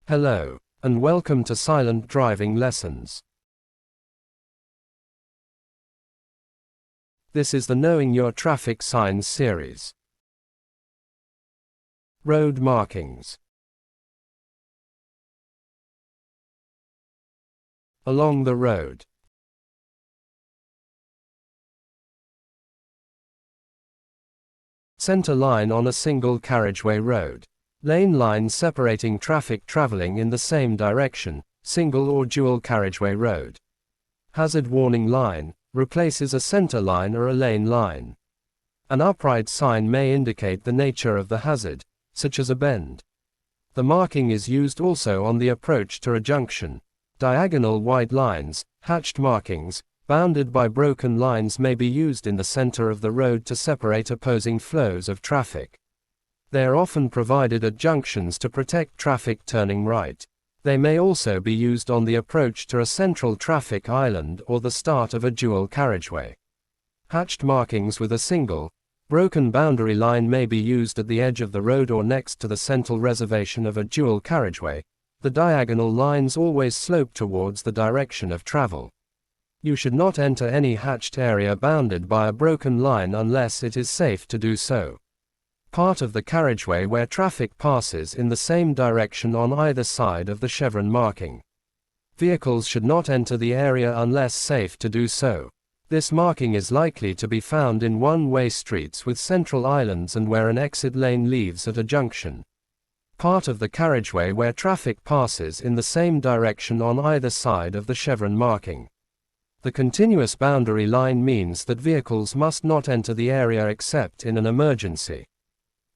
Hello, and welcome to Silent Driving Lessons. This is the Knowing Your Traffic Signs series. Road markings. Along the road. Center line on a single carriageway road. Lane lines separating traffic traveling in the same direction, single or dual carriageway road. Hazard warning line replaces a center line or a lane line. An upright sign may indicate the nature of the hazard, such as a bend. The marking is used also on the approach to a junction. Diagonal white lines, hatched markings, bounded by broken lines may be used in the center of the road to separate opposing flows of traffic. They are often provided at junctions to protect traffic turning right. They may also be used on the approach to a central traffic island or the start of a dual carriageway. Hatched markings with a single, broken boundary line may be used at the edge of the road or next to the central reservation of a dual carriageway. The diagonal lines always slope towards the direction of travel. You should not enter any hatched area bounded by a broken line unless it is safe to do so. Part of the carriageway where traffic passes in the same direction on either side of the chevron marking. Vehicles should not enter the area unless safe to do so. This marking is likely to be found in one-way streets with central islands and where an exit lane leaves at a junction. Part of the carriageway where traffic passes in the same direction on either side of the chevron marking. The continuous boundary line means that vehicles must not enter the area except in an emergency.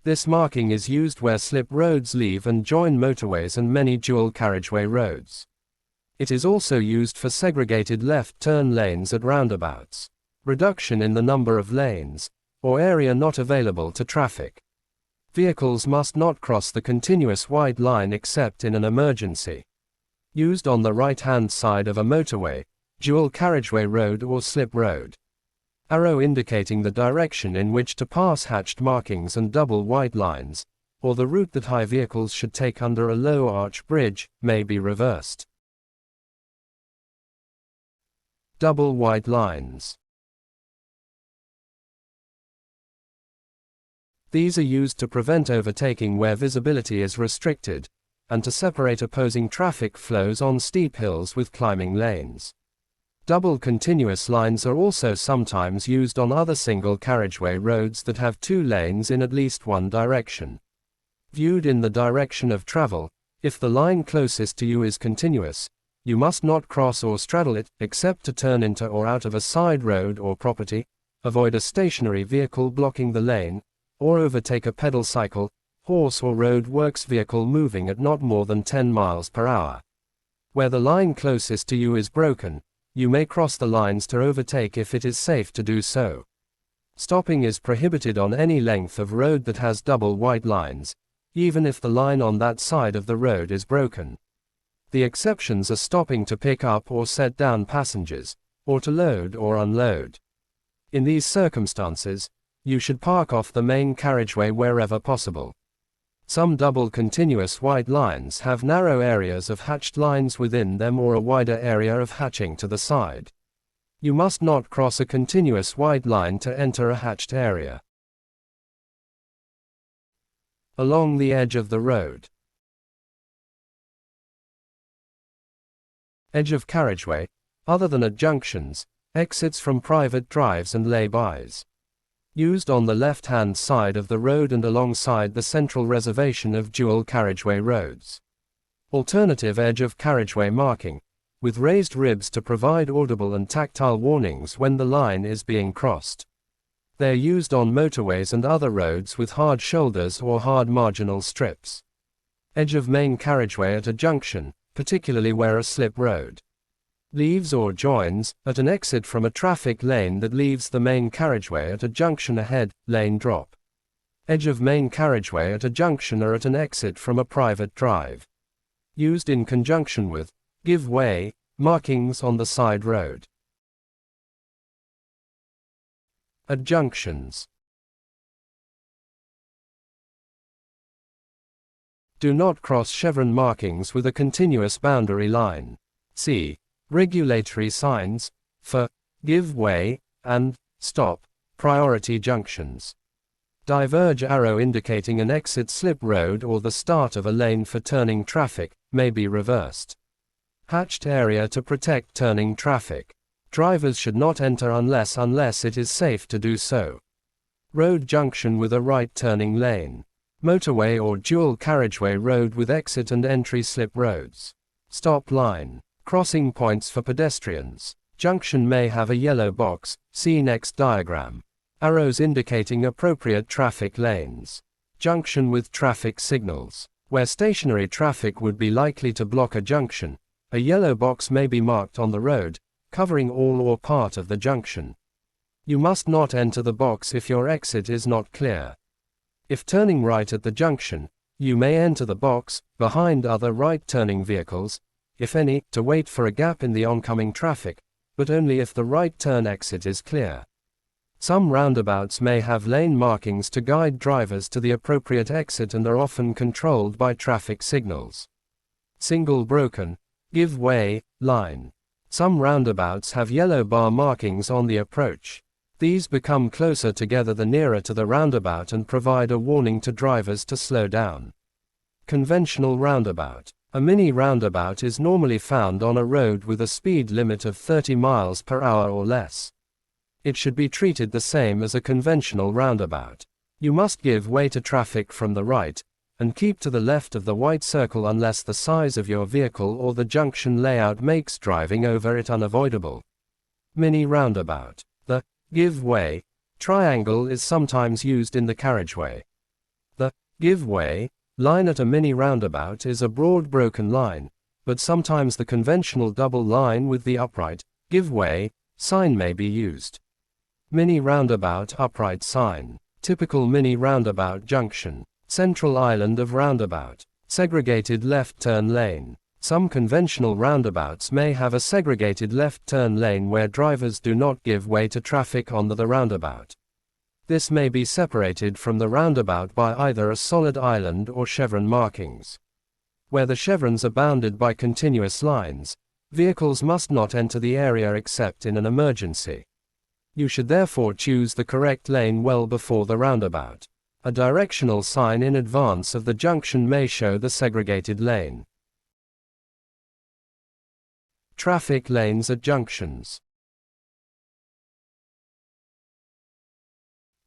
This marking is used where slip roads leave and join motorways and many dual carriageway roads. It is also used for segregated left turn lanes at roundabouts. Reduction in the number of lanes, or area not available to traffic. Vehicles must not cross the continuous white line except in an emergency. Used on the right-hand side of a motorway, dual carriageway road or slip road. Arrow indicating the direction in which to pass hatched markings and double white lines, or the route that high vehicles should take under a low arch bridge, may be reversed. Double white lines. These are used to prevent overtaking where visibility is restricted, and to separate opposing traffic flows on steep hills with climbing lanes. Double continuous lines are also sometimes used on other single carriageway roads that have two lanes in at least one direction. Viewed in the direction of travel, if the line closest to you is continuous, you must not cross or straddle it, except to turn into or out of a side road or property, avoid a stationary vehicle blocking the lane, or overtake a pedal cycle, horse or road works vehicle moving at not more than 10 miles per hour. Where the line closest to you is broken, you may cross the lines to overtake if it is safe to do so. Stopping is prohibited on any length of road that has double white lines, even if the line on that side of the road is broken. The exceptions are stopping to pick up or set down passengers, or to load or unload. In these circumstances, you should park off the main carriageway wherever possible. Some double continuous white lines have narrow areas of hatched lines within them or a wider area of hatching to the side. You must not cross a continuous white line to enter a hatched area. Along the edge of the road. Edge of carriageway, other than at junctions, exits from private drives and lay-bys. Used on the left-hand side of the road and alongside the central reservation of dual carriageway roads. Alternative edge of carriageway marking, with raised ribs to provide audible and tactile warnings when the line is being crossed. They are used on motorways and other roads with hard shoulders or hard marginal strips. Edge of main carriageway at a junction, particularly where a slip road leaves or joins at an exit from a traffic lane that leaves the main carriageway at a junction ahead, lane drop. Edge of main carriageway at a junction or at an exit from a private drive. Used in conjunction with give way markings on the side road. At junctions. Do not cross chevron markings with a continuous boundary line. C. Regulatory signs, for, give way, and, stop, priority junctions. Diverge arrow indicating an exit slip road or the start of a lane for turning traffic, may be reversed. Hatched area to protect turning traffic. Drivers should not enter unless it is safe to do so. Road junction with a right turning lane. Motorway or dual carriageway road with exit and entry slip roads. Stop line. Crossing points for pedestrians. Junction may have a yellow box, see next diagram. Arrows indicating appropriate traffic lanes. Junction with traffic signals. Where stationary traffic would be likely to block a junction, a yellow box may be marked on the road, covering all or part of the junction. You must not enter the box if your exit is not clear. If turning right at the junction, you may enter the box, behind other right-turning vehicles, if any, to wait for a gap in the oncoming traffic, but only if the right turn exit is clear. Some roundabouts may have lane markings to guide drivers to the appropriate exit and are often controlled by traffic signals. Single broken, give way, line. Some roundabouts have yellow bar markings on the approach. These become closer together the nearer to the roundabout and provide a warning to drivers to slow down. Conventional roundabout. A mini roundabout is normally found on a road with a speed limit of 30 miles per hour or less. It should be treated the same as a conventional roundabout. You must give way to traffic from the right, and keep to the left of the white circle unless the size of your vehicle or the junction layout makes driving over it unavoidable. Mini roundabout. The give way triangle is sometimes used in the carriageway. The give way line at a mini roundabout is a broad broken line, but sometimes the conventional double line with the upright give way sign may be used. Mini roundabout upright sign. Typical mini roundabout junction. Central island of roundabout. Segregated left turn lane. Some conventional roundabouts may have a segregated left turn lane where drivers do not give way to traffic on the roundabout. This may be separated from the roundabout by either a solid island or chevron markings. Where the chevrons are bounded by continuous lines, vehicles must not enter the area except in an emergency. You should therefore choose the correct lane well before the roundabout. A directional sign in advance of the junction may show the segregated lane. Traffic lanes at junctions.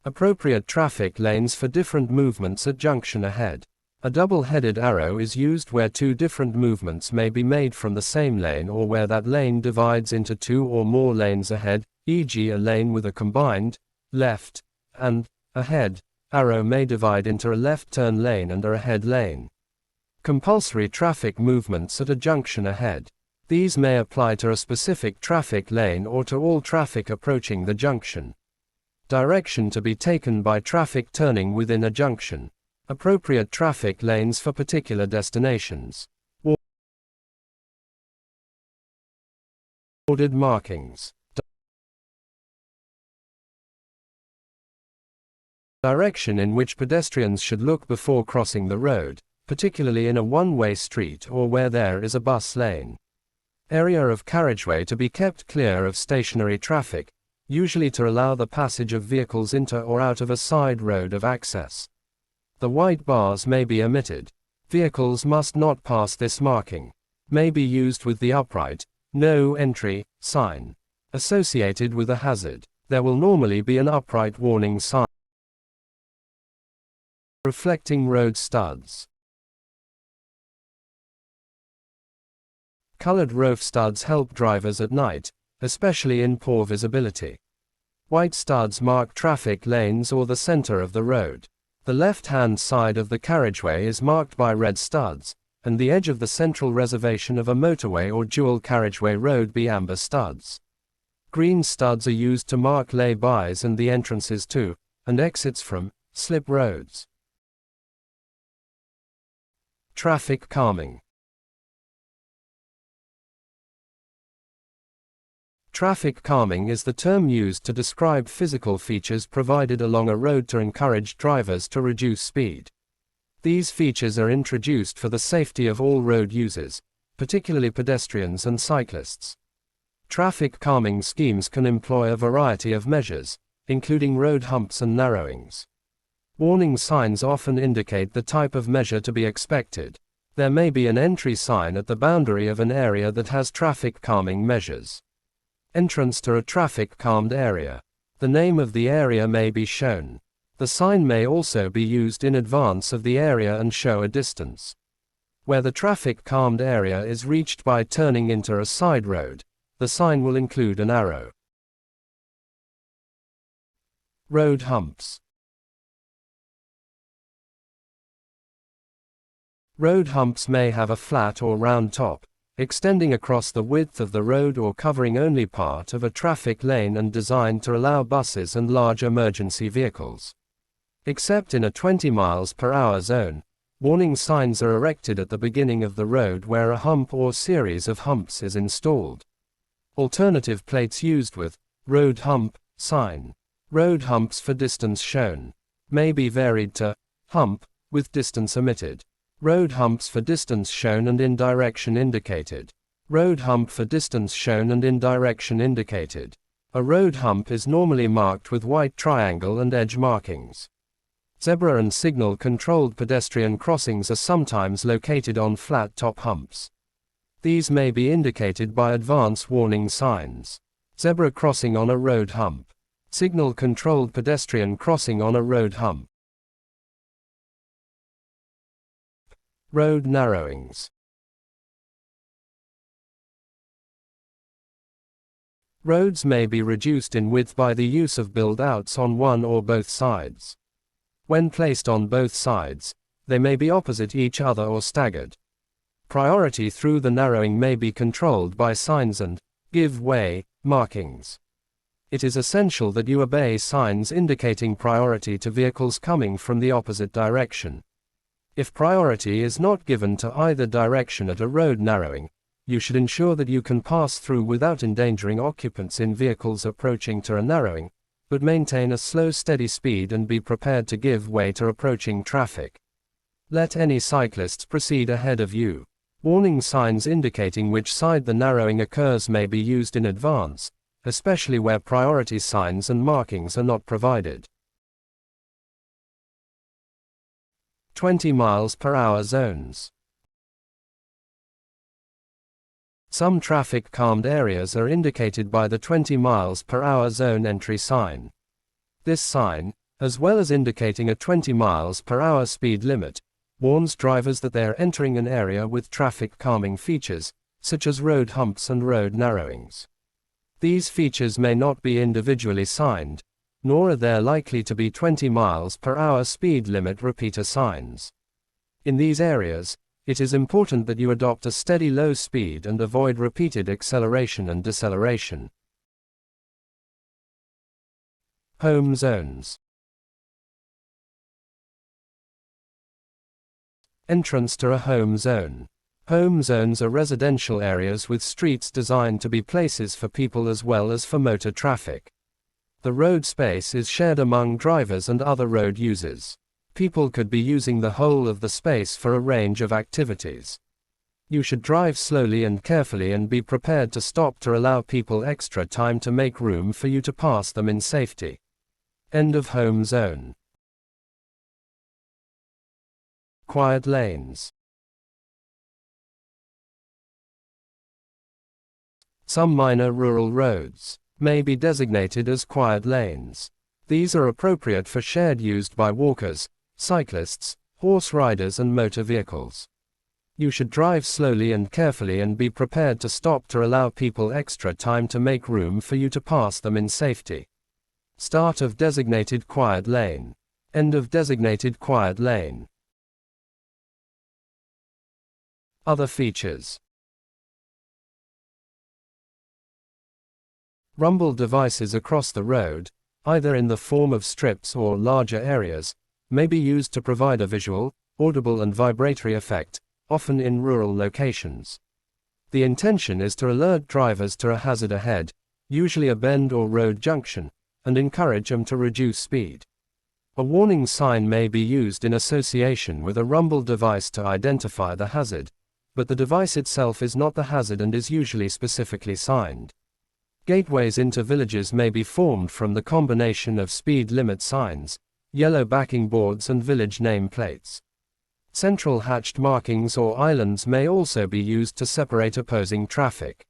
Appropriate traffic lanes for different movements at junction ahead. A double-headed arrow is used where two different movements may be made from the same lane or where that lane divides into two or more lanes ahead, e.g. a lane with a combined left and ahead arrow may divide into a left turn lane and a ahead lane. Compulsory traffic movements at a junction ahead. These may apply to a specific traffic lane or to all traffic approaching the junction. Direction to be taken by traffic turning within a junction. Appropriate traffic lanes for particular destinations. Ordered markings. Direction in which pedestrians should look before crossing the road, particularly in a one-way street or where there is a bus lane. Area of carriageway to be kept clear of stationary traffic, usually to allow the passage of vehicles into or out of a side road of access. The white bars may be omitted. Vehicles must not pass this marking. May be used with the upright, no entry, sign. Associated with a hazard. There will normally be an upright warning sign. Reflecting road studs. Colored roof studs help drivers at night, especially in poor visibility. White studs mark traffic lanes or the center of the road. The left-hand side of the carriageway is marked by red studs, and the edge of the central reservation of a motorway or dual carriageway road be amber studs. Green studs are used to mark lay-bys and the entrances to, and exits from, slip roads. Traffic calming. Traffic calming is the term used to describe physical features provided along a road to encourage drivers to reduce speed. These features are introduced for the safety of all road users, particularly pedestrians and cyclists. Traffic calming schemes can employ a variety of measures, including road humps and narrowings. Warning signs often indicate the type of measure to be expected. There may be an entry sign at the boundary of an area that has traffic calming measures. Entrance to a traffic calmed area. The name of the area may be shown. The sign may also be used in advance of the area and show a distance. Where the traffic calmed area is reached by turning into a side road, the sign will include an arrow. Road humps. Road humps may have a flat or round top, extending across the width of the road or covering only part of a traffic lane and designed to allow buses and large emergency vehicles. Except in a 20 miles per hour zone, warning signs are erected at the beginning of the road where a hump or series of humps is installed. Alternative plates used with road hump sign. Road humps for distance shown may be varied to hump with distance omitted. Road humps for distance shown and in direction indicated. Road hump for distance shown and in direction indicated. A road hump is normally marked with white triangle and edge markings. Zebra and signal-controlled pedestrian crossings are sometimes located on flat-top humps. These may be indicated by advance warning signs. Zebra crossing on a road hump. Signal-controlled pedestrian crossing on a road hump. Road narrowings. Roads may be reduced in width by the use of build-outs on one or both sides. When placed on both sides, they may be opposite each other or staggered. Priority through the narrowing may be controlled by signs and give way markings. It is essential that you obey signs indicating priority to vehicles coming from the opposite direction. If priority is not given to either direction at a road narrowing, you should ensure that you can pass through without endangering occupants in vehicles approaching to a narrowing, but maintain a slow steady speed and be prepared to give way to approaching traffic. Let any cyclists proceed ahead of you. Warning signs indicating which side the narrowing occurs may be used in advance, especially where priority signs and markings are not provided. 20 miles per hour zones. Some traffic calmed areas are indicated by the 20 miles per hour zone entry sign. This sign, as well as indicating a 20 miles per hour speed limit, warns drivers that they are entering an area with traffic calming features, such as road humps and road narrowings. These features may not be individually signed, nor are there likely to be 20 miles per hour speed limit repeater signs. In these areas, it is important that you adopt a steady low speed and avoid repeated acceleration and deceleration. Home zones. Entrance to a home zone. Home zones are residential areas with streets designed to be places for people as well as for motor traffic. The road space is shared among drivers and other road users. People could be using the whole of the space for a range of activities. You should drive slowly and carefully and be prepared to stop to allow people extra time to make room for you to pass them in safety. End of home zone. Quiet lanes. Some minor rural roads may be designated as quiet lanes. These are appropriate for shared use by walkers, cyclists, horse riders and motor vehicles. You should drive slowly and carefully and be prepared to stop to allow people extra time to make room for you to pass them in safety. Start of designated quiet lane. End of designated quiet lane. Other features. Rumble devices across the road, either in the form of strips or larger areas, may be used to provide a visual, audible and vibratory effect, often in rural locations. The intention is to alert drivers to a hazard ahead, usually a bend or road junction, and encourage them to reduce speed. A warning sign may be used in association with a rumble device to identify the hazard, but the device itself is not the hazard and is usually specifically signed. Gateways into villages may be formed from the combination of speed limit signs, yellow backing boards and village name plates. Central hatched markings or islands may also be used to separate opposing traffic.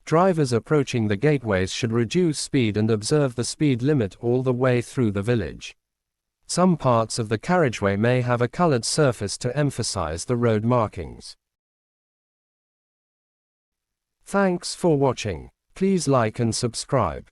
Drivers approaching the gateways should reduce speed and observe the speed limit all the way through the village. Some parts of the carriageway may have a colored surface to emphasize the road markings. Thanks for watching. Please like and subscribe.